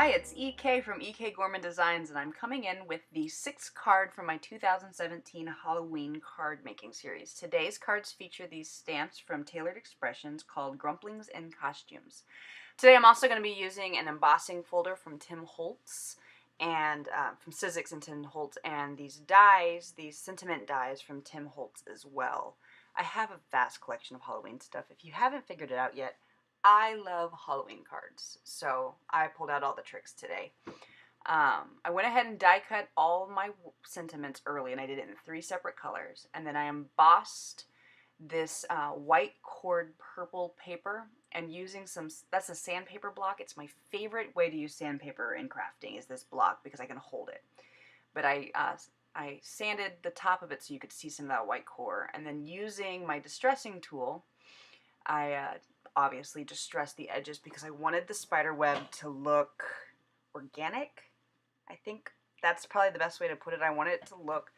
Hi, it's EK from EK Gorman Designs, and I'm coming in with the 6th card from my 2017 Halloween card making series. Today's cards feature these stamps from Tailored Expressions called Grumplings and Costumes. Today I'm also going to be using an embossing folder from Tim Holtz, and from Sizzix and Tim Holtz, and these dies, these sentiment dies from Tim Holtz as well. I have a vast collection of Halloween stuff. If you haven't figured it out yet, I love Halloween cards, so I pulled out all the tricks today. I went ahead and die cut all my sentiments early, and I did it in 3 separate colors. And then I embossed this white cord purple paper, and using that's a sandpaper block. It's my favorite way to use sandpaper in crafting, is this block, because I can hold it. But I sanded the top of it so you could see some of that white core, and then using my distressing tool, I obviously distressed the edges because I wanted the spider web to look organic. I think that's probably the best way to put it. I wanted it to look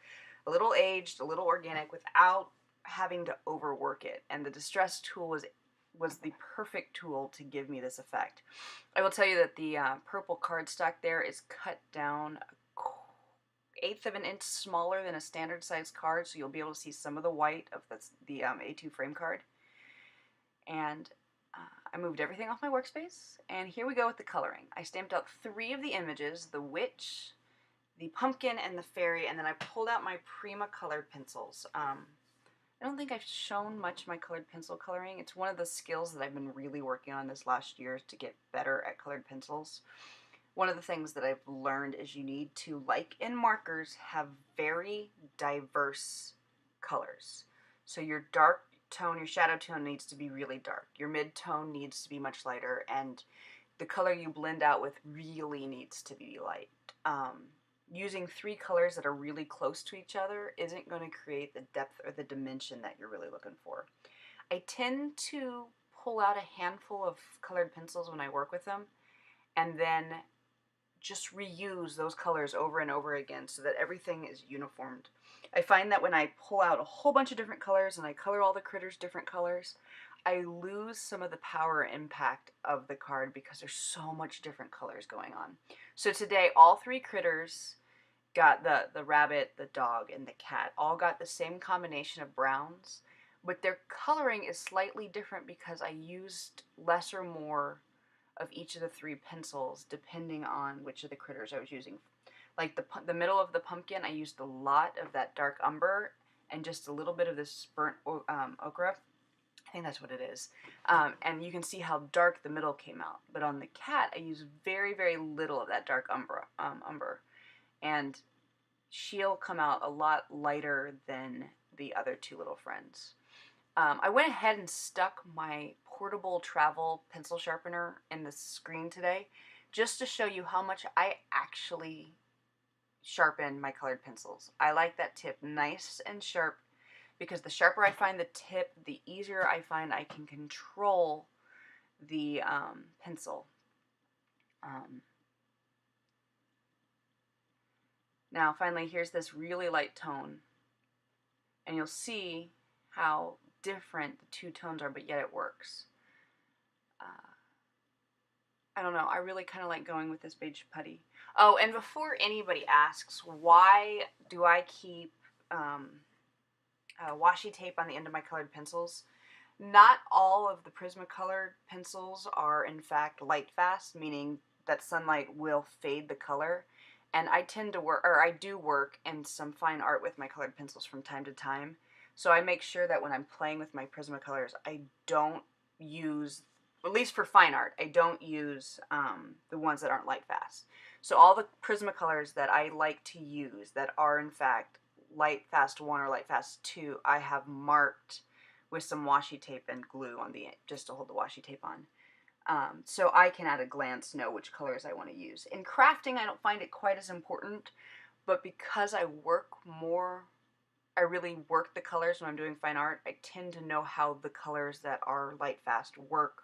a little aged, a little organic, without having to overwork it. And the distress tool was the perfect tool to give me this effect. I will tell you that the purple cardstock there is cut down 1/8 of an inch smaller than a standard size card, so you'll be able to see some of the white of the A2 frame card. And I moved everything off my workspace, and here we go with the coloring. I stamped out 3 of the images, the witch, the pumpkin, and the fairy, and then I pulled out my Prismacolored pencils. I don't think I've shown much of my colored pencil coloring. It's one of the skills that I've been really working on this last year, to get better at colored pencils. One of the things that I've learned is you need to, like in markers, have very diverse colors. So your dark tone, your shadow tone needs to be really dark. Your mid-tone needs to be much lighter, and the color you blend out with really needs to be light. Using 3 colors that are really close to each other isn't going to create the depth or the dimension that you're really looking for. I tend to pull out a handful of colored pencils when I work with them, and then just reuse those colors over and over again so that everything is uniformed. I find that when I pull out a whole bunch of different colors and I color all the critters different colors, I lose some of the power impact of the card because there's so much different colors going on. So today, all 3 critters got the rabbit, the dog, and the cat, all got the same combination of browns, but their coloring is slightly different because I used less or more of each of the 3 pencils depending on which of the critters I was using. Like the middle of the pumpkin, I used a lot of that dark umber and just a little bit of this burnt ochre. I think that's what it is. And you can see how dark the middle came out. But on the cat, I used very, very little of that dark umber. And she'll come out a lot lighter than the other 2 little friends. I went ahead and stuck my portable travel pencil sharpener in the screen today, just to show you how much I actually sharpen my colored pencils. I like that tip nice and sharp, because the sharper I find the tip, the easier I find I can control the pencil. Now finally, here's this really light tone, and you'll see how different the 2 tones are, but yet it works. I don't know, I really kind of like going with this beige putty. Oh, and before anybody asks, why do I keep washi tape on the end of my colored pencils? Not all of the Prismacolored pencils are in fact light fast, meaning that sunlight will fade the color. And I tend to work, or I do work in some fine art with my colored pencils from time to time. So I make sure that when I'm playing with my Prismacolors, I don't use, at least for fine art, I don't use the ones that aren't light fast. So all the Prismacolors that I like to use that are in fact light fast 1 or light fast 2, I have marked with some washi tape and glue on the end, just to hold the washi tape on. So I can at a glance know which colors I want to use. In crafting, I don't find it quite as important, but because I work more, I really work the colors when I'm doing fine art, I tend to know how the colors that are light fast work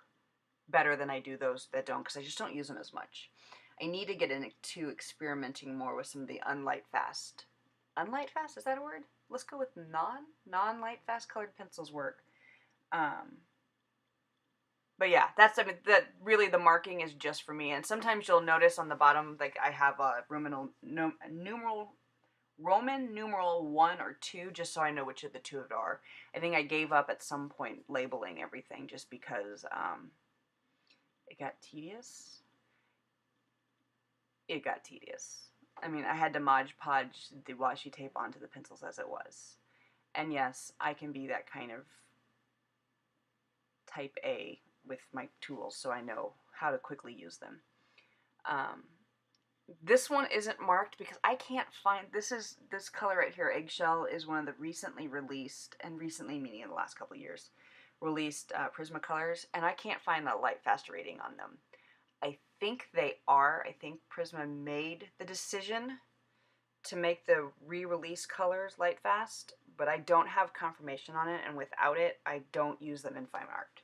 better than I do those that don't, because I just don't use them as much. I need to get into experimenting more with some of the unlight fast. Unlight fast, is that a word? Let's go with non-light fast colored pencils work. But yeah, that's, I mean, that really the marking is just for me. And sometimes you'll notice on the bottom, like I have a Roman numeral 1 or 2, just so I know which of the two it are. I think I gave up at some point labeling everything just because it got tedious. It got tedious. I mean, I had to Mod Podge the washi tape onto the pencils as it was. And yes, I can be that kind of type A with my tools, so I know how to quickly use them. This one isn't marked because I can't find, this color right here, Eggshell, is one of the recently released, and recently meaning in the last couple of years, released Prismacolors, and I can't find the light fast rating on them. I think they are. I think Prisma made the decision to make the re-release colors light fast, but I don't have confirmation on it, and without it, I don't use them in fine art.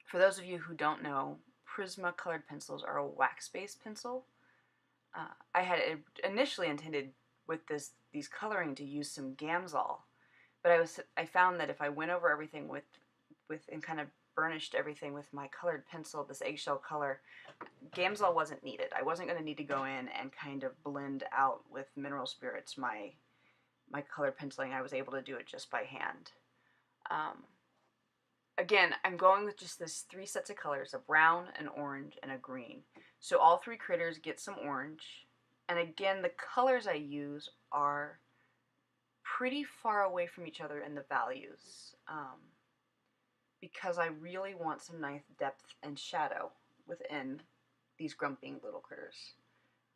For those of you who don't know, Prismacolored pencils are a wax-based pencil. I had initially intended with these coloring to use some Gamsol, but I found that if I went over everything with and kind of burnished everything with my colored pencil, this eggshell color, Gamsol wasn't needed. I wasn't going to need to go in and kind of blend out with mineral spirits my colored penciling. I was able to do it just by hand. Again, I'm going with just this 3 sets of colors, a brown, an orange, and a green. So all 3 critters get some orange. And again, the colors I use are pretty far away from each other in the values, because I really want some nice depth and shadow within these grumpy little critters.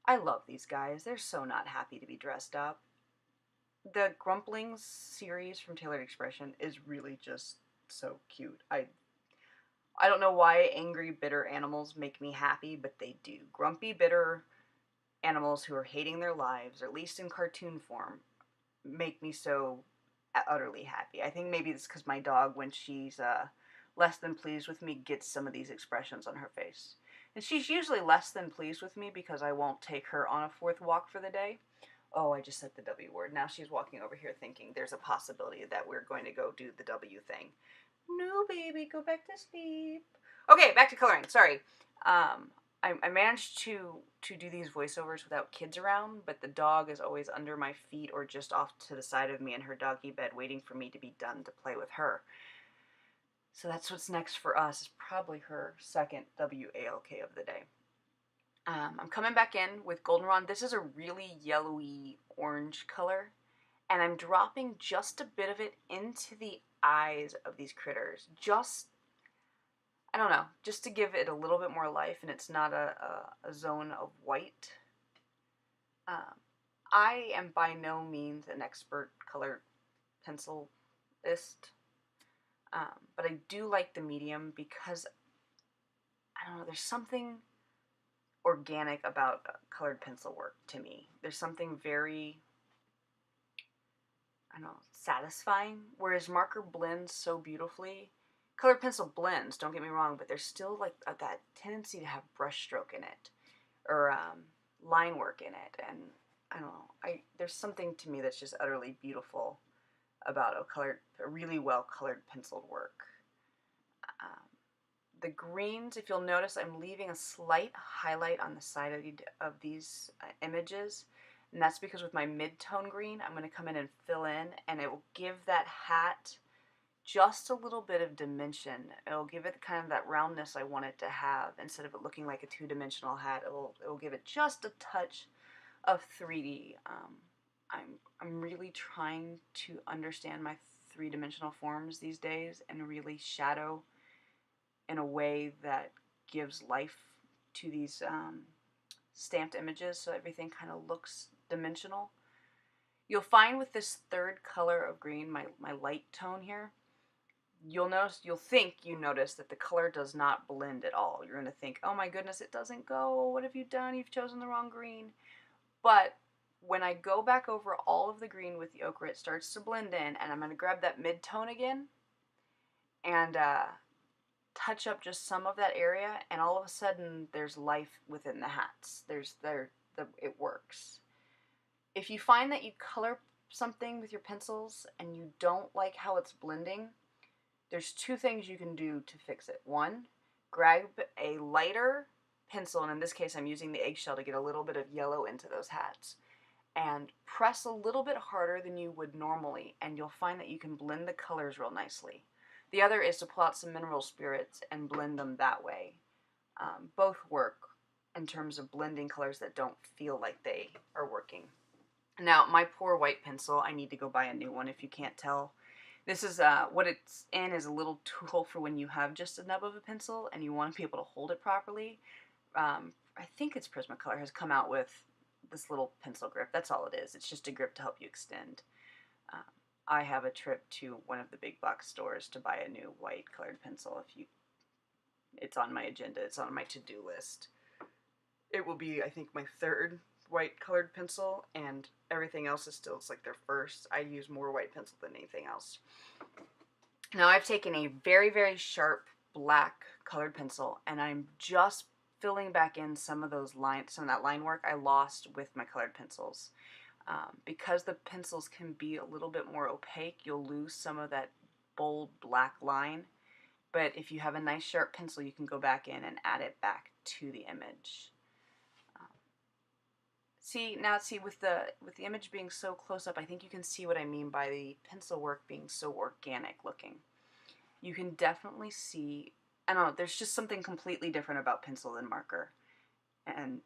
I love these guys. They're so not happy to be dressed up. The Grumplings series from Tailored Expression is really just so cute. I don't know why angry, bitter animals make me happy, but they do. Grumpy, bitter animals who are hating their lives, or at least in cartoon form, make me so utterly happy. I think maybe it's because my dog, when she's less than pleased with me, gets some of these expressions on her face. And she's usually less than pleased with me because I won't take her on a 4th walk for the day. Oh, I just said the W word. Now she's walking over here thinking there's a possibility that we're going to go do the W thing. No, baby, go back to sleep. Okay, back to coloring. Sorry. I managed to do these voiceovers without kids around, but the dog is always under my feet or just off to the side of me in her doggy bed waiting for me to be done to play with her. So that's what's next for us, is probably her second WALK of the day. I'm coming back in with Goldenrod. This is a really yellowy orange color, and I'm dropping just a bit of it into the eyes of these critters. Just, I don't know, just to give it a little bit more life, and it's not a zone of white. I am by no means an expert color pencilist, but I do like the medium because, I don't know, there's something organic about colored pencil work to me. There's something very, I don't know, satisfying, whereas marker blends so beautifully. Colored pencil blends, don't get me wrong, but there's still like that tendency to have brush stroke in it, or line work in it, and I don't know, there's something to me that's just utterly beautiful about a really well colored penciled work. The greens, if you'll notice, I'm leaving a slight highlight on the side of these images, and that's because with my mid-tone green, I'm going to come in and fill in, and it will give that hat just a little bit of dimension. It'll give it kind of that roundness I want it to have. Instead of it looking like a 2-dimensional hat, it will give it just a touch of 3D. I'm really trying to understand my 3-dimensional forms these days and really shadow in a way that gives life to these stamped images, so everything kind of looks dimensional. You'll find with this 3rd color of green, my light tone here, you'll think you notice that the color does not blend at all. You're going to think, oh my goodness, it doesn't go. What have you done? You've chosen the wrong green. But when I go back over all of the green with the ochre, it starts to blend in, and I'm going to grab that mid-tone again and touch up just some of that area, and all of a sudden there's life within the hats. It works. If you find that you color something with your pencils and you don't like how it's blending, there's two things you can do to fix it. One, grab a lighter pencil, and in this case I'm using the eggshell to get a little bit of yellow into those hats, and press a little bit harder than you would normally, and you'll find that you can blend the colors real nicely. The other is to pull out some mineral spirits and blend them that way. Both work in terms of blending colors that don't feel like they are working. Now, my poor white pencil, I need to go buy a new one if you can't tell. This is, what it's in is a little tool for when you have just a nub of a pencil and you want to be able to hold it properly. I think it's Prismacolored has come out with this little pencil grip. That's all it is. It's just a grip to help you extend. I have a trip to one of the big box stores to buy a new white colored pencil. It's on my agenda. It's on my to-do list. It will be, I think, my third white colored pencil, and everything else is still, it's like their first. I use more white pencil than anything else. Now I've taken a very, very sharp black colored pencil, and I'm just filling back in some of those lines, some of that line work I lost with my colored pencils. Because the pencils can be a little bit more opaque, you'll lose some of that bold black line. But if you have a nice sharp pencil, you can go back in and add it back to the image. See, with the image being so close up, I think you can see what I mean by the pencil work being so organic looking. You can definitely see, I don't know, there's just something completely different about pencil than marker. And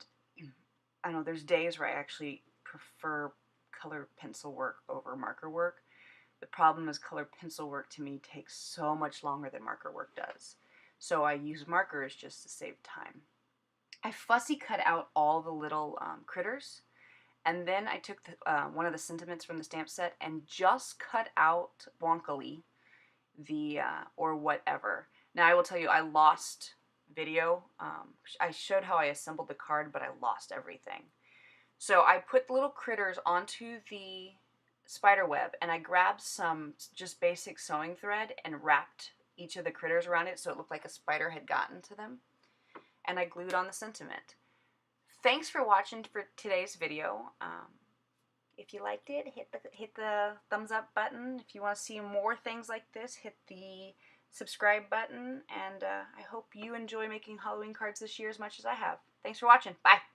I don't know, there's days where I actually prefer color pencil work over marker work. The problem is color pencil work to me takes so much longer than marker work does. So I use markers just to save time. I fussy cut out all the little critters, and then I took one of the sentiments from the stamp set and just cut out wonkily or whatever. Now I will tell you, I lost video. I showed how I assembled the card, but I lost everything. So I put little critters onto the spider web, and I grabbed some just basic sewing thread and wrapped each of the critters around it so it looked like a spider had gotten to them. And I glued on the sentiment. Thanks for watching for today's video. If you liked it, hit the thumbs up button. If you want to see more things like this, hit the subscribe button. And I hope you enjoy making Halloween cards this year as much as I have. Thanks for watching. Bye.